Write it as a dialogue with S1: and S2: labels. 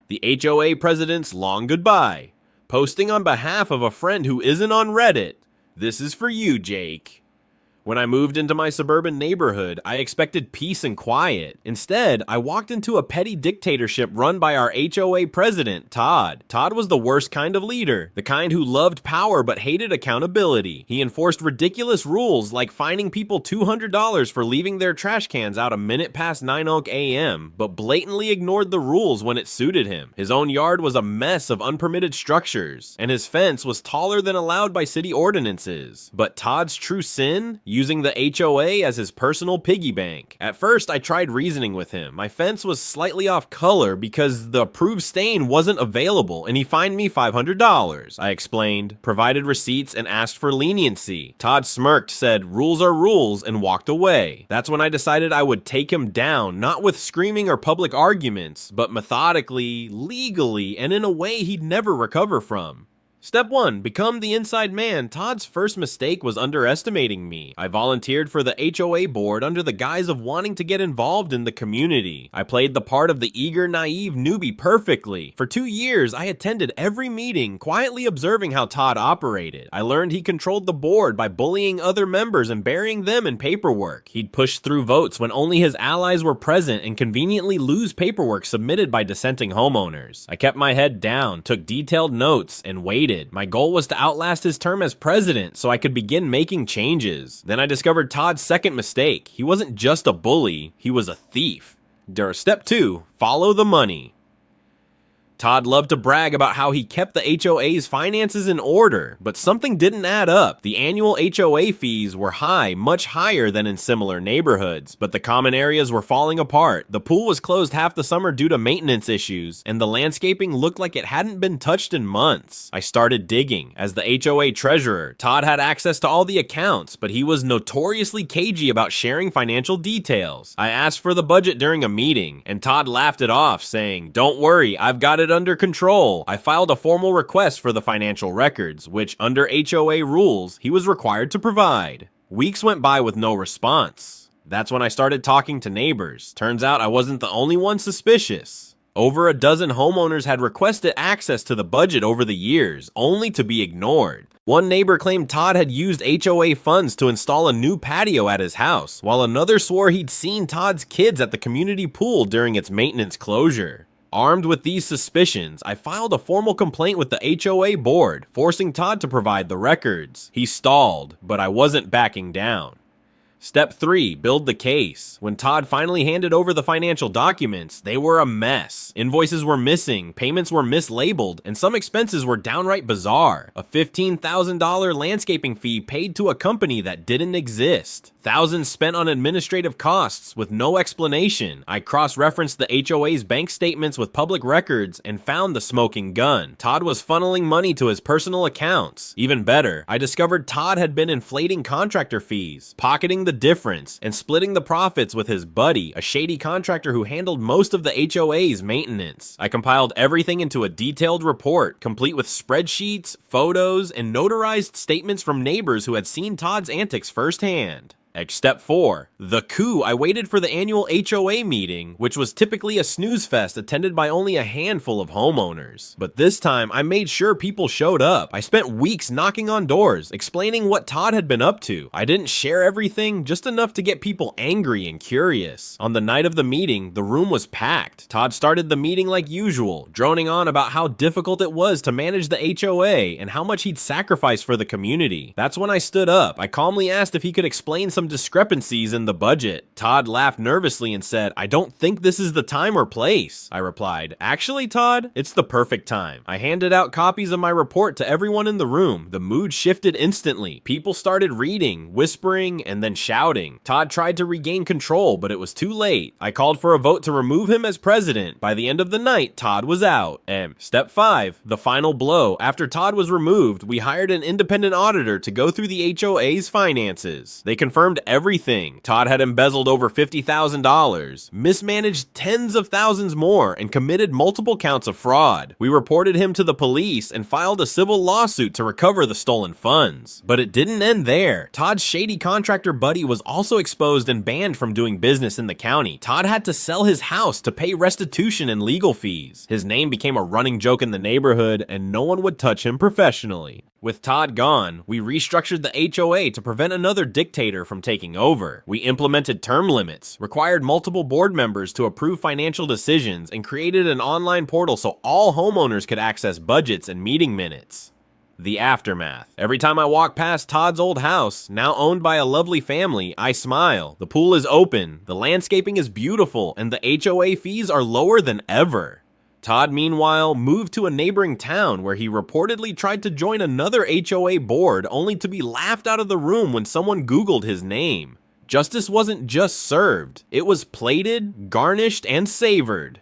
S1: The HOA president's long goodbye. Posting on behalf of a friend who isn't on Reddit. This is for you, Jake. When I moved into my suburban neighborhood, I expected peace and quiet. Instead, I walked into a petty dictatorship run by our HOA president, Todd. Todd was the worst kind of leader, the kind who loved power but hated accountability. He enforced ridiculous rules like fining people $200 for leaving their trash cans out a minute past 9 a.m., but blatantly ignored the rules when it suited him. His own yard was a mess of unpermitted structures, and his fence was taller than allowed by city ordinances. But Todd's true sin? Using the HOA as his personal piggy bank. At first, I tried reasoning with him. My fence was slightly off color because the approved stain wasn't available, and he fined me $500. I explained, provided receipts, and asked for leniency. Todd smirked, said, "Rules are rules," and walked away. That's when I decided I would take him down, not with screaming or public arguments, but methodically, legally, and in a way he'd never recover from. Step 1. Become the inside man. Todd's first mistake was underestimating me. I volunteered for the HOA board under the guise of wanting to get involved in the community. I played the part of the eager, naive newbie perfectly. For 2 years, I attended every meeting, quietly observing how Todd operated. I learned he controlled the board by bullying other members and burying them in paperwork. He'd push through votes when only his allies were present and conveniently lose paperwork submitted by dissenting homeowners. I kept my head down, took detailed notes, and waited. My goal was to outlast his term as president so I could begin making changes. Then I discovered Todd's second mistake. He wasn't just a bully, he was a thief. Step 2. Follow the money. Todd loved to brag about how he kept the HOA's finances in order, but something didn't add up. The annual HOA fees were high, much higher than in similar neighborhoods, but the common areas were falling apart. The pool was closed half the summer due to maintenance issues, and the landscaping looked like it hadn't been touched in months. I started digging. As the HOA treasurer, Todd had access to all the accounts, but he was notoriously cagey about sharing financial details. I asked for the budget during a meeting, and Todd laughed it off, saying, "Don't worry, I've got it under control." I filed a formal request for the financial records, which under HOA rules, he was required to provide. Weeks went by with no response. That's when I started talking to neighbors. Turns out I wasn't the only one suspicious. Over a dozen homeowners had requested access to the budget over the years, only to be ignored. One neighbor claimed Todd had used HOA funds to install a new patio at his house, while another swore he'd seen Todd's kids at the community pool during its maintenance closure. Armed with these suspicions, I filed a formal complaint with the HOA board, forcing Todd to provide the records. He stalled, but I wasn't backing down. Step 3. Build the case. When Todd finally handed over the financial documents, they were a mess. Invoices were missing, payments were mislabeled, and some expenses were downright bizarre. A $15,000 landscaping fee paid to a company that didn't exist. Thousands spent on administrative costs with no explanation. I cross-referenced the HOA's bank statements with public records and found the smoking gun. Todd was funneling money to his personal accounts. Even better, I discovered Todd had been inflating contractor fees, pocketing the difference, and splitting the profits with his buddy, a shady contractor who handled most of the HOA's maintenance. I compiled everything into a detailed report, complete with spreadsheets, photos, and notarized statements from neighbors who had seen Todd's antics firsthand. Step 4. The coup. I waited for the annual HOA meeting, which was typically a snooze fest attended by only a handful of homeowners. But this time, I made sure people showed up. I spent weeks knocking on doors, explaining what Todd had been up to. I didn't share everything, just enough to get people angry and curious. On the night of the meeting, the room was packed. Todd started the meeting like usual, droning on about how difficult it was to manage the HOA and how much he'd sacrificed for the community. That's when I stood up. I calmly asked if he could explain some discrepancies in the budget. Todd laughed nervously and said, "I don't think this is the time or place." I replied, "Actually, Todd, it's the perfect time." I handed out copies of my report to everyone in the room. The mood shifted instantly. People started reading, whispering, and then shouting. Todd tried to regain control, but it was too late. I called for a vote to remove him as president. By the end of the night, Todd was out. Step 5, the final blow. After Todd was removed, we hired an independent auditor to go through the HOA's finances. They confirmed owned everything. Todd had embezzled over $50,000, mismanaged tens of thousands more, and committed multiple counts of fraud. We reported him to the police and filed a civil lawsuit to recover the stolen funds. But it didn't end there. Todd's shady contractor buddy was also exposed and banned from doing business in the county. Todd had to sell his house to pay restitution and legal fees. His name became a running joke in the neighborhood, and no one would touch him professionally. With Todd gone, we restructured the HOA to prevent another dictator from taking over. We implemented term limits, required multiple board members to approve financial decisions, and created an online portal so all homeowners could access budgets and meeting minutes. The aftermath. Every time I walk past Todd's old house, now owned by a lovely family, I smile. The pool is open, the landscaping is beautiful, and the HOA fees are lower than ever. Todd, meanwhile, moved to a neighboring town where he reportedly tried to join another HOA board only to be laughed out of the room when someone Googled his name. Justice wasn't just served, it was plated, garnished, and savored.